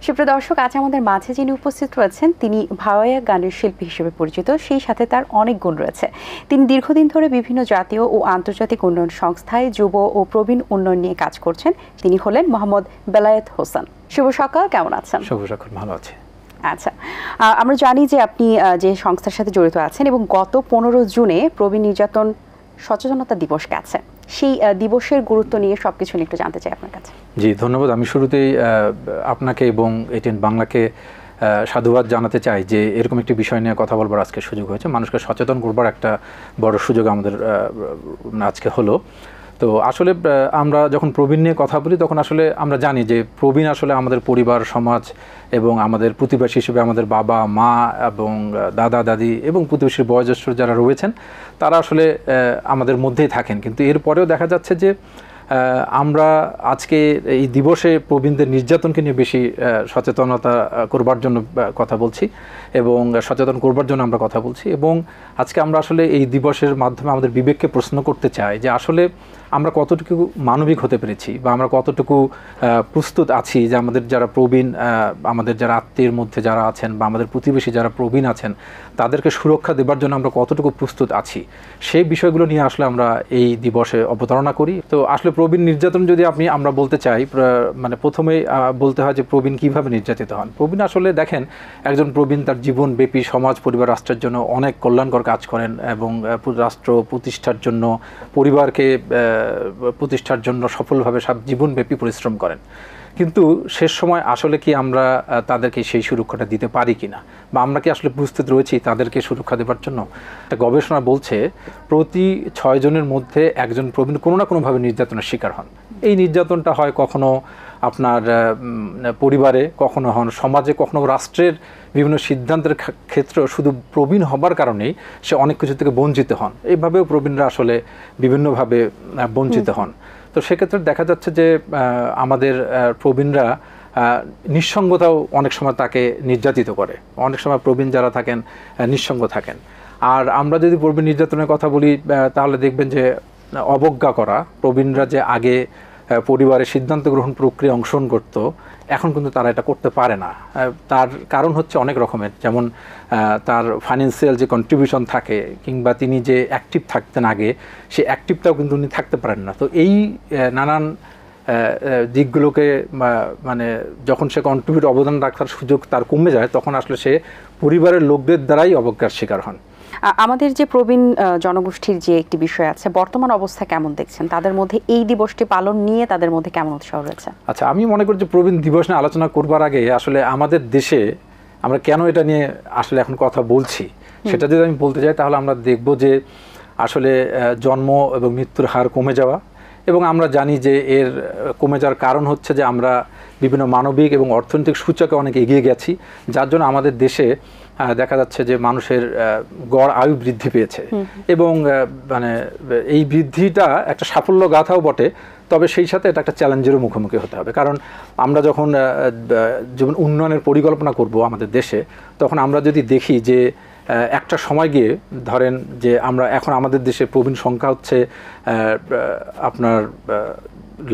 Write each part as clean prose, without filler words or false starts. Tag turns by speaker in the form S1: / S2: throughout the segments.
S1: সুপ্রিয় দর্শক, আজ আমাদের মাঝে যিনি উপস্থিত রয়েছেন তিনি ভাওয়াইয়া গানের শিল্পী হিসেবে পরিচিত, সেই সাথে তার অনেক গুণ রয়েছে। তিনি দীর্ঘদিন ধরে বিভিন্ন জাতীয় ও আন্তর্জাতিক উন্নয়ন সংস্থায় যুব ও প্রবীণ উন্নয়ন নিয়ে কাজ করছেন। তিনি হলেন মোহাম্মদ বেলায়েত হোসেন। শুভ সকাল, কেমন আছেন?
S2: শুভ সকাল, ভালো আছি।
S1: আচ্ছা, আমরা জানি যে আপনি যে সংস্থার সাথে জড়িত আছেন এবং গত 15 জুনে প্রবীণ নির্যাতন সচেতনতা দিবস গেছে, সেই দিবসের গুরুত্ব নিয়ে সবকিছু নিয়ে একটু জানতে চাই আপনার কাছে।
S2: জি, ধন্যবাদ। আমি শুরুতেই আপনাকে এবং এটিএন বাংলাকে সাধুবাদ জানাতে চাই যে এরকম একটি বিষয় নিয়ে কথা বলবার আজকে সুযোগ হয়েছে। মানুষকে সচেতন করবার একটা বড় সুযোগ আমাদের আজকে হলো। তো আসলে আমরা যখন প্রবীণ নিয়ে কথা বলি তখন আসলে আমরা জানি যে প্রবীণ আসলে আমাদের পরিবার, সমাজ এবং আমাদের প্রতিবেশী হিসেবে আমাদের বাবা, মা এবং দাদা, দাদি এবং প্রতিবেশীর বয়োজ্যেষ্ঠ যারা রয়েছেন তারা আসলে আমাদের মধ্যেই থাকেন। কিন্তু এরপরেও দেখা যাচ্ছে যে আমরা আজকে এই দিবসে প্রবীণদের নির্যাতনকে নিয়ে বেশি সচেতনতা করবার জন্য কথা বলছি এবং সচেতন করবার জন্য আমরা কথা বলছি। এবং আজকে আমরা আসলে এই দিবসের মাধ্যমে আমাদের বিবেককে প্রশ্ন করতে চাই যে আসলে আমরা কতটুকু মানবিক হতে পেরেছি বা আমরা কতটুকু প্রস্তুত আছি যে আমাদের যারা প্রবীণ, আমাদের যারা আত্মীয়ের মধ্যে যারা আছেন বা আমাদের প্রতিবেশী যারা প্রবীণ আছেন তাদেরকে সুরক্ষা দেবার জন্য আমরা কতটুকু প্রস্তুত আছি, সেই বিষয়গুলো নিয়ে আসলে আমরা এই দিবসে অবতারণা করি। তো আসলে প্রবীণ নির্যাতন যদি আমরা বলতে চাই, মানে প্রথমেই বলতে হয় যে প্রবীণ কীভাবে নির্যাতিত হন। প্রবীণ আসলে দেখেন, একজন প্রবীণ তার জীবনব্যাপী সমাজ, পরিবার, রাষ্ট্রের জন্য অনেক কল্যাণকর কাজ করেন এবং রাষ্ট্র প্রতিষ্ঠার জন্য, পরিবারকে প্রতিষ্ঠার জন্য সফলভাবে সব জীবনব্যাপী পরিশ্রম করেন। কিন্তু শেষ সময় আসলে কি আমরা তাদেরকে সেই সুরক্ষাটা দিতে পারি কিনা, বা আমরা কি আসলে প্রস্তুত রয়েছি তাদেরকে সুরক্ষা দেওয়ার জন্য? একটা গবেষণা বলছে প্রতি 6 জনের মধ্যে একজন প্রবীণ কোনো না কোনোভাবে নির্যাতনের শিকার হন। এই নির্যাতনটা হয় কখনো আপনার পরিবারে, কখনো হন সমাজে, কখনো রাষ্ট্রের বিভিন্ন সিদ্ধান্তের ক্ষেত্রে শুধু প্রবীণ হবার কারণেই সে অনেক কিছু থেকে বঞ্চিত হন। এইভাবেও প্রবীণরা আসলে বিভিন্নভাবে বঞ্চিত হন। তো সেক্ষেত্রে দেখা যাচ্ছে যে আমাদের প্রবীণরা নিঃসঙ্গতাও অনেক সময় তাকে নির্যাতিত করে। অনেক সময় প্রবীণ যারা থাকেন নিঃসঙ্গ থাকেন। আর আমরা যদি প্রবীণ নির্যাতনের কথা বলি তাহলে দেখবেন যে অবজ্ঞা করা, প্রবীণরা যে আগে পরিবারের সিদ্ধান্ত গ্রহণ প্রক্রিয়া অংশগ্রহণ করতো, এখন কিন্তু তারা এটা করতে পারে না। তার কারণ হচ্ছে অনেক রকমের, যেমন তার ফাইন্যান্সিয়াল যে কন্ট্রিবিউশন থাকে কিংবা তিনি যে অ্যাক্টিভ থাকতেন আগে, সে অ্যাক্টিভটাও কিন্তু উনি থাকতে পারেন না। তো এই নানান দিকগুলোকে মানে যখন সে কন্ট্রিবিউট অবদান রাখার সুযোগ তার কমে যায়, তখন আসলে সে পরিবারের লোকদের দ্বারাই অবজ্ঞার শিকার হন।
S1: আমাদের যে প্রবীণ জনগোষ্ঠীর যে একটি বিষয় আছে, বর্তমান অবস্থা কেমন দেখছেন? তাদের মধ্যে এই দিবসটি পালন নিয়ে তাদের মধ্যে কেমন উৎসাহ রয়েছে?
S2: আচ্ছা, আমি মনে করি যে প্রবীণ দিবস নিয়ে আলোচনা করবার আগে আসলে আমাদের দেশে আমরা কেন এটা নিয়ে আসলে এখন কথা বলছি সেটা যদি আমি বলতে যাই, তাহলে আমরা দেখব যে আসলে জন্ম এবং মৃত্যুর হার কমে যাওয়া, এবং আমরা জানি যে এর কমে যাওয়ার কারণ হচ্ছে যে আমরা বিভিন্ন মানবিক এবং অর্থনৈতিক সূচকে অনেক এগিয়ে গেছি, যার জন্য আমাদের দেশে দেখা যাচ্ছে যে মানুষের গড় আয়ু বৃদ্ধি পেয়েছে। এবং মানে এই বৃদ্ধিটা একটা সাফল্য গাথাও বটে, তবে সেই সাথে এটা একটা চ্যালেঞ্জেরও মুখোমুখি হতে হবে। কারণ আমরা যখন যেমন উন্নয়নের পরিকল্পনা করব আমাদের দেশে, তখন আমরা যদি দেখি যে একটা সময় গিয়ে ধরেন যে আমরা এখন আমাদের দেশে প্রবীণ সংখ্যা হচ্ছে আপনার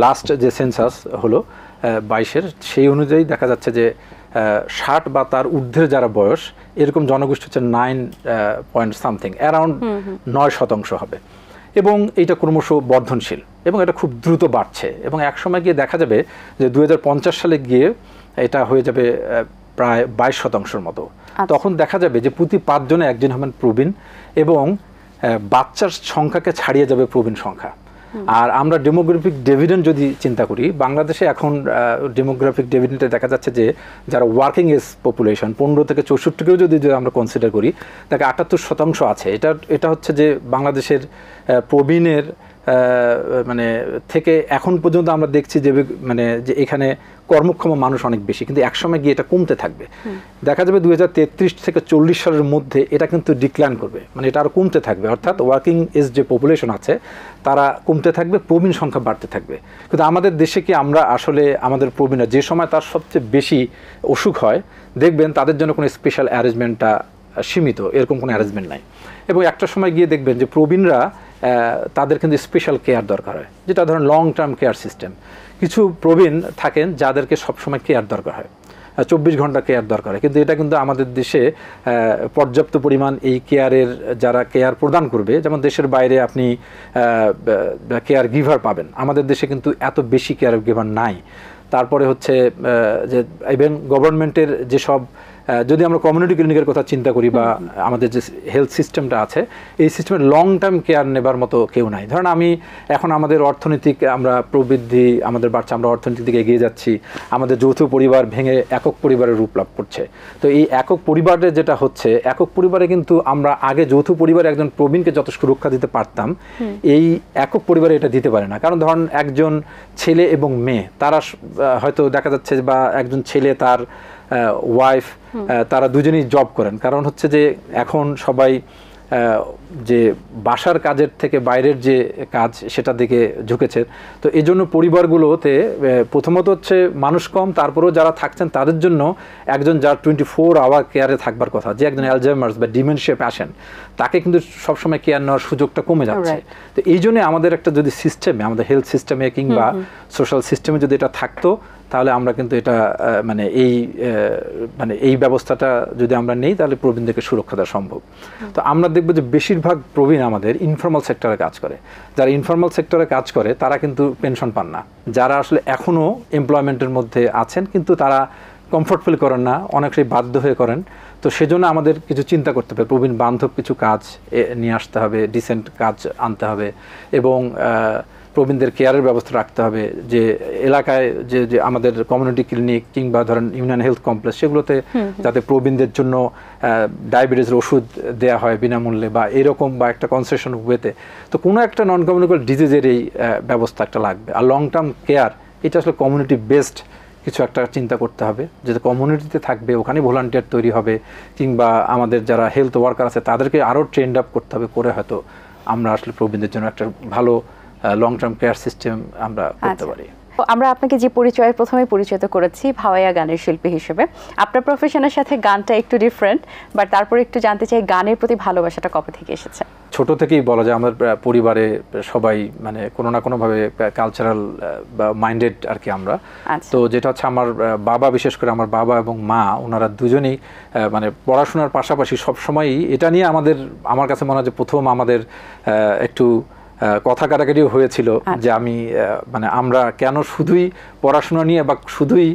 S2: লাস্ট যে সেন্সাস হলো 22-এর, সেই অনুযায়ী দেখা যাচ্ছে যে 60 বা তার ঊর্ধ্বের যারা বয়স, এরকম জনগোষ্ঠী হচ্ছে 9.something, অ্যারাউন্ড 9% হবে। এবং এটা ক্রমশ বর্ধনশীল এবং এটা খুব দ্রুত বাড়ছে। এবং এক সময় গিয়ে দেখা যাবে যে 2050 সালে গিয়ে এটা হয়ে যাবে প্রায় 22% মতো। তখন দেখা যাবে যে প্রতি 5 জনে একজন হবেন প্রবীণ এবং বাচ্চার সংখ্যাকে ছাড়িয়ে যাবে প্রবীণ সংখ্যা। আর আমরা ডেমোগ্রাফিক ডিভিডেন্ড যদি চিন্তা করি, বাংলাদেশে এখন ডেমোগ্রাফিক ডিভিডেন্ডে দেখা যাচ্ছে যে যারা ওয়ার্কিং এজ পপুলেশন 15 থেকে 64কেও যদি আমরা কনসিডার করি, তাকে 78% আছে। এটা হচ্ছে যে বাংলাদেশের প্রবীণের মানে থেকে এখন পর্যন্ত আমরা দেখছি যে মানে যে এখানে কর্মক্ষম মানুষ অনেক বেশি, কিন্তু একসময় গিয়ে এটা কমতে থাকবে। দেখা যাবে 2033 থেকে 40 সালের মধ্যে এটা কিন্তু ডিক্লাইন করবে, মানে এটা আরও কমতে থাকবে। অর্থাৎ ওয়ার্কিং এজ যে পপুলেশন আছে তারা কমতে থাকবে, প্রবীণ সংখ্যা বাড়তে থাকবে। কিন্তু আমাদের দেশে কি আমরা আসলে আমাদের প্রবীণরা যে সময় তার সবচেয়ে বেশি অসুখ হয়, দেখবেন তাদের জন্য কোনো স্পেশাল অ্যারেঞ্জমেন্টটা সীমিত, এরকম কোনো অ্যারেঞ্জমেন্ট নাই। এবং একটা সময় গিয়ে দেখবেন যে প্রবীণরা তাদের কিন্তু স্পেশাল কেয়ার দরকার হয়, যেটা ধরেন লং টার্ম কেয়ার সিস্টেম। কিছু প্রবীণ থাকেন যাদেরকে সবসময় কেয়ার দরকার হয়, 24 ঘন্টা কেয়ার দরকার হয়, কিন্তু এটা কিন্তু আমাদের দেশে পর্যাপ্ত পরিমাণ এই কেয়ারের যারা কেয়ার প্রদান করবে, যেমন দেশের বাইরে আপনি কেয়ার গিভার পাবেন, আমাদের দেশে কিন্তু এত বেশি কেয়ার গিভার নাই। তারপরে হচ্ছে যে ইভেন গভর্নমেন্টের যেসব, যদি আমরা কমিউনিটি ক্লিনিকের কথা চিন্তা করি বা আমাদের যে হেলথ সিস্টেমটা আছে, এই সিস্টেমের লং টার্ম কেয়ার নেবার মতো কেউ নাই। ধরেন আমি এখন আমাদের অর্থনৈতিক আমরা প্রবৃদ্ধি আমাদের বাড়ছে, আমরা অর্থনৈতিক দিকে এগিয়ে যাচ্ছি, আমাদের যৌথ পরিবার ভেঙে একক পরিবারের রূপ লাভ করছে। তো এই একক পরিবারে যেটা হচ্ছে, একক পরিবারে কিন্তু আমরা আগে যৌথ পরিবারে একজন প্রবীণকে যত সুরক্ষা দিতে পারতাম, এই একক পরিবারে এটা দিতে পারে না। কারণ ধরেন একজন ছেলে এবং মেয়ে, তারা হয়তো দেখা যাচ্ছে বা একজন ছেলে তার ওয়াইফ, তারা দুজনেই জব করেন, কারণ হচ্ছে যে এখন সবাই যে বাসার কাজের থেকে বাইরের যে কাজ সেটা দিকে ঝুঁকেছে। তো এই জন্য পরিবারগুলোতে প্রথমত হচ্ছে মানুষ কম, তারপরেও যারা থাকছেন তাদের জন্য একজন যার 24 আওয়ার কেয়ারে থাকবার কথা, যে একজন অ্যালজাইমার্স বা ডিমেনশিয়া পেশেন্ট, তাকে কিন্তু সবসময় কেয়ার নেওয়ার সুযোগটা কমে যাচ্ছে। তো এই জন্য আমাদের একটা যদি সিস্টেমে, আমাদের হেলথ সিস্টেমে কিংবা সোশ্যাল সিস্টেমে যদি এটা থাকতো, তাহলে আমরা কিন্তু এটা মানে এই ব্যবস্থাটা যদি আমরা নেই, তাহলে প্রবীণদেরকে সুরক্ষা দেওয়া সম্ভব। তো আমরা দেখবো যে বেশিরভাগ প্রবীণ আমাদের ইনফর্মাল সেক্টরে কাজ করে। যারা ইনফর্মাল সেক্টরে কাজ করে তারা কিন্তু পেনশন পান না। যারা আসলে এখনও এমপ্লয়মেন্টের মধ্যে আছেন কিন্তু তারা কমফর্ট ফিল করেন না, অনেকটাই বাধ্য হয়ে করেন। তো সেজন্য আমাদের কিছু চিন্তা করতে হবে, প্রবীণ বান্ধব কিছু কাজ নিয়ে আসতে হবে, ডিসেন্ট কাজ আনতে হবে, এবং প্রবীণদের কেয়ারের ব্যবস্থা রাখতে হবে। যে এলাকায় যে আমাদের কমিউনিটি ক্লিনিক কিংবা ধরেন ইউনিয়ন হেলথ কমপ্লেক্স, সেগুলোতে যাতে প্রবীণদের জন্য ডায়াবেটিসের ওষুধ দেওয়া হয় বিনামূল্যে বা এরকম, বা একটা কনসেশন ওয়েতে। তো কোনো একটা নন কমিউনিকেবল ডিজিজের এই ব্যবস্থা একটা লাগবে। আর লং টার্ম কেয়ার এটা আসলে কমিউনিটি বেসড কিছু একটা চিন্তা করতে হবে, যেটা কমিউনিটিতে থাকবে, ওখানে ভলান্টিয়ার তৈরি হবে, কিংবা আমাদের যারা হেলথ ওয়ার্কার আছে তাদেরকে আরও ট্রেন্ড আপ করতে হবে, করে হয়তো আমরা আসলে প্রবীণদের জন্য একটা ভালো লং টার্ম কেয়ার সিস্টেম আমরা করতে পারি।
S1: আমরা আপনাকে যে পরিচয়ের প্রথমে পরিচিত করেছি ভাওয়াইয়া গানের শিল্পী হিসেবে, আপনার প্রফেশনের সাথে গানটা একটু ডিফারেন্ট, বাট তারপরে একটু জানতে চাই গানের প্রতি ভালোবাসাটা কবে থেকে এসেছে?
S2: ছোট থেকেই বলা যায় আমার পরিবারে সবাই মানে কোনো না কোনোভাবে কালচারাল বা মাইন্ডেড আর কি আমরা। তো যেটা হচ্ছে আমার বাবা, বিশেষ করে আমার বাবা এবং মা, ওনারা দুজনেই মানে পড়াশোনার পাশাপাশি সবসময়ই এটা নিয়ে আমার কাছে মনে হয় যে প্রথম আমাদের একটু কথা কাটাকাটিও হয়েছিল যে আমি মানে আমরা কেন শুধুই পড়াশোনা নিয়ে বা শুধুই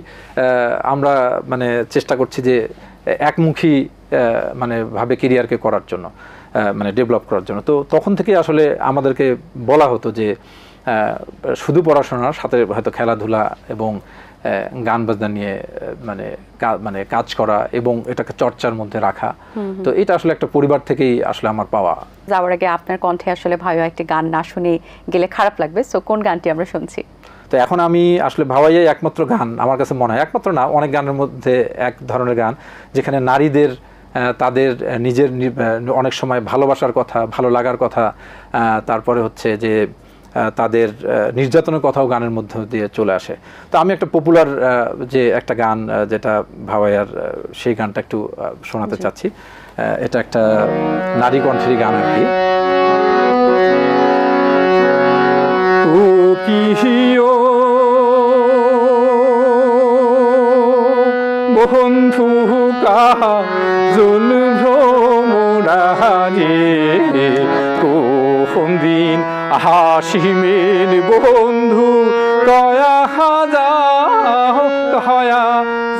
S2: আমরা মানে চেষ্টা করছি যে একমুখী মানে ভাবে ক্যারিয়ারকে করার জন্য, মানে ডেভেলপ করার জন্য। তো তখন থেকে আসলে আমাদেরকে বলা হতো যে শুধু পড়াশোনার সাথে হয়তো খেলাধুলা এবং গান বাজনা নিয়ে মানে কাজ করা এবং এটাকে চর্চার মধ্যে রাখা। তো এটা আসলে একটা পরিবার থেকেই আসলে আমার পাওয়া।
S1: যাওয়ার আগে আপনার কণ্ঠে আসলে ভাইয়া একটি গান না শুনে গেলে খারাপ লাগবে, সো কোন গানটি আমরা শুনছি?
S2: তো এখন আমি আসলে ভাওয়াইয়াই একমাত্র গান আমার কাছে মনে হয়, একমাত্র না, অনেক গানের মধ্যে এক ধরনের গান যেখানে নারীদের তাদের নিজের অনেক সময় ভালোবাসার কথা, ভালো লাগার কথা, তারপরে হচ্ছে যে তাদের নির্যাতনের কথাও গানের মধ্যে দিয়ে চলে আসে। তো আমি একটা পপুলার যে একটা গান যেটা ভাওয়াইয়ার, সেই গানটা একটু শোনাতে চাচ্ছি। এটা একটা নারী কণ্ঠের গান আর কি। বন্ধু কাজল ভ্রমরাজে কোন দিন হাসিমের বন্ধু কয়া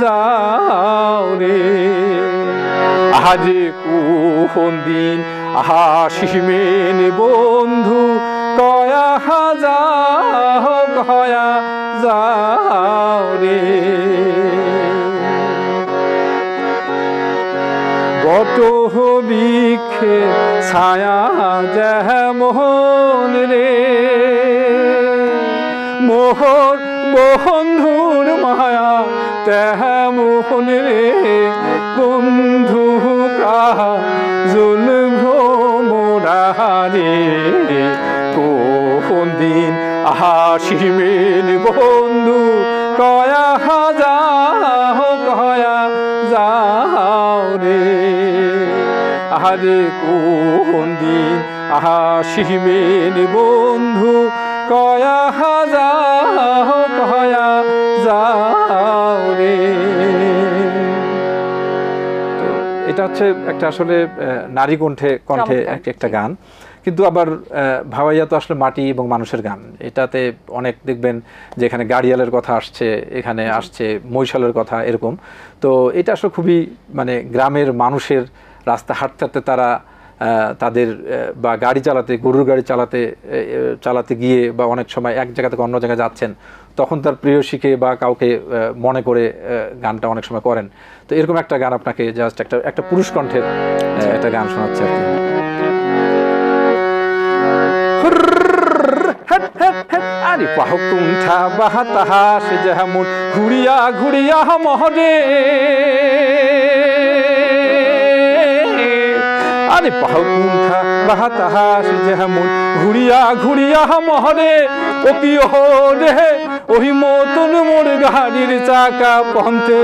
S2: যাও রে, আজ কোন দিন হাসিমের বন্ধু কয়া যাও রে। বট বৃক্ষে ছায়া যেমন রে, মোহর বন্ধুর মায়া তেমন রে, বন্ধু কাজল ভ্রমরারে কোন দিন হাসিমের বন্ধু কয়া যাও রে, আরে কোন দিন হাসিমের বন্ধু কয়া যাও যাও রে। তো এটা হচ্ছে একটা আসলে নারী কণ্ঠে একটা গান, কিন্তু আবার ভাওয়াইয়া তো আসলে মাটি এবং মানুষের গান। এটাতে অনেক দেখবেন যে এখানে গাড়িয়ালের কথা আসছে, এখানে আসছে মৈশালের কথা, এরকম। তো এটা আসলে খুবই মানে গ্রামের মানুষের রাস্তা হাঁটতে হাঁটতে তারা তাদের বা গাড়ি চালাতে, গরুর গাড়ি চালাতে গিয়ে বা অনেক সময় এক জায়গা থেকে অন্য জায়গায় যাচ্ছেন, তখন তার প্রেয়সীকে বা কাউকে মনে করে গানটা অনেক সময় করেন। তো এরকম একটা গান আপনাকে জাস্ট একটা পুরুষ কণ্ঠের একটা গান শোনাচ্ছে আর কি। আরে পাহকুণ্ঠা বাহাতাহা সে যেমন ঘুরিয়া ঘুরিয়া মহরে, আরে পাহকুণ্ঠা বাহাতাহা সে যেমন ঘুরিয়া ঘুরিয়া মহরে, ও কি রে ওই মতন মোর গাড়ির চাকা পন্থে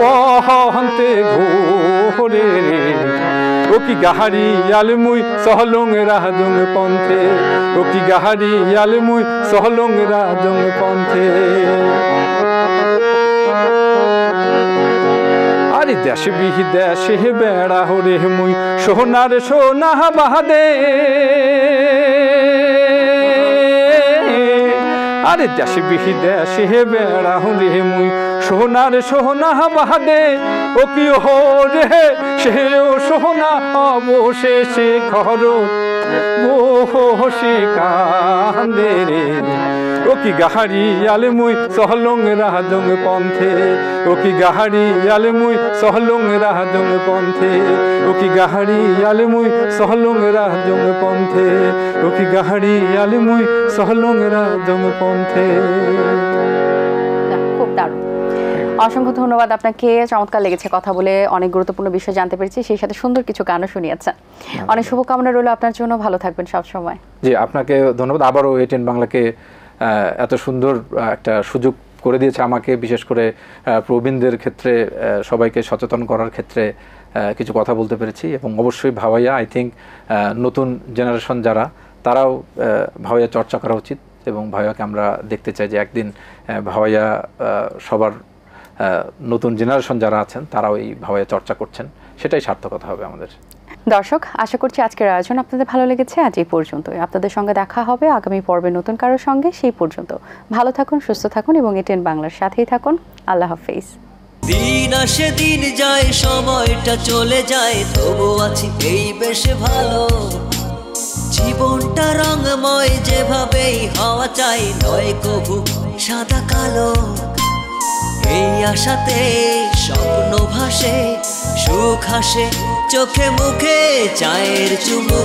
S2: পহন্তে ঘোরে, ও কি গাহারি আলমুই সহলং রাজং পন্থে, ও কি গাহারি আলমুই সহলং রাজং পন্থে। আরে দেশে বিদেশে বেড়া হরে মুই সোনার সোনা বাহাদে, আরে দেশে বিদেশে বেড়া হরে মুই সোনার সোনা বাহাদে, ও কি হরে সেও সোনা অবশেষে ঘর বসে কান্দে রে, ও কি গাহারি আলমুই সহলং রাজং পন্থে, ও কি গাহারি আলমুই সহলং রাজং পন্থে, ও কি গাহারি আলমুই সহলং রাজং পন্থে, ও কি গাহারি আলমুই সহলং রাজং পন্থে।
S1: খুব দারুণ, অসংখ্য ধন্যবাদ আপনাকে। চমৎকার লেগেছে কথা বলে, অনেক গুরুত্বপূর্ণ বিষয় জানতে পেরেছি, সেই সাথে সুন্দর কিছু গানও শুনিয়েছেন। অনেক শুভকামনা রইল আপনার জন্য, ভালো থাকবেন সব সময়।
S2: জি, আপনাকে ধন্যবাদ। আবারও এটিএন বাংলাকে এত সুন্দর একটা সুযোগ করে দিয়েছে আমাকে, বিশেষ করে প্রবীণদের ক্ষেত্রে সবাইকে সচেতন করার ক্ষেত্রে কিছু কথা বলতে পেরেছি। এবং অবশ্যই ভাওয়াইয়া, আই থিঙ্ক নতুন জেনারেশন যারা, তারাও ভাওয়াইয়া চর্চা করা উচিত, এবং ভাওয়াইয়াকে আমরা দেখতে চাই যে একদিন ভাওয়াইয়া সবার নতুন জেনারেশন যারা আছেন তারাও এই ভাওয়াইয়া চর্চা করছেন, সেটাই সার্থকতা হবে আমাদের।
S1: দর্শক, আশা করছি আজকের আয়োজন আপনাদের ভালো লেগেছে। আজ এই পর্যন্তই। আপনাদের সঙ্গে দেখা হবে আগামী পর্বে নতুন কারোর সঙ্গে। সেই পর্যন্ত ভালো থাকুন, সুস্থ থাকুন এবং এটিএন বাংলার সাথেই থাকুন। আল্লাহ হাফেজ।
S3: দিন আসে দিন যায়, সময়টা চলে যায়, তবু আছি এই বেশ ভালো। জীবনটা রঙময়, যেভাবেই হওয়া চাই, নয় কভু সাদা কালো। এই আশাতে স্বপ্ন ভাসে, সুখ হাসে চোখে মুখে, চায়ের চুমু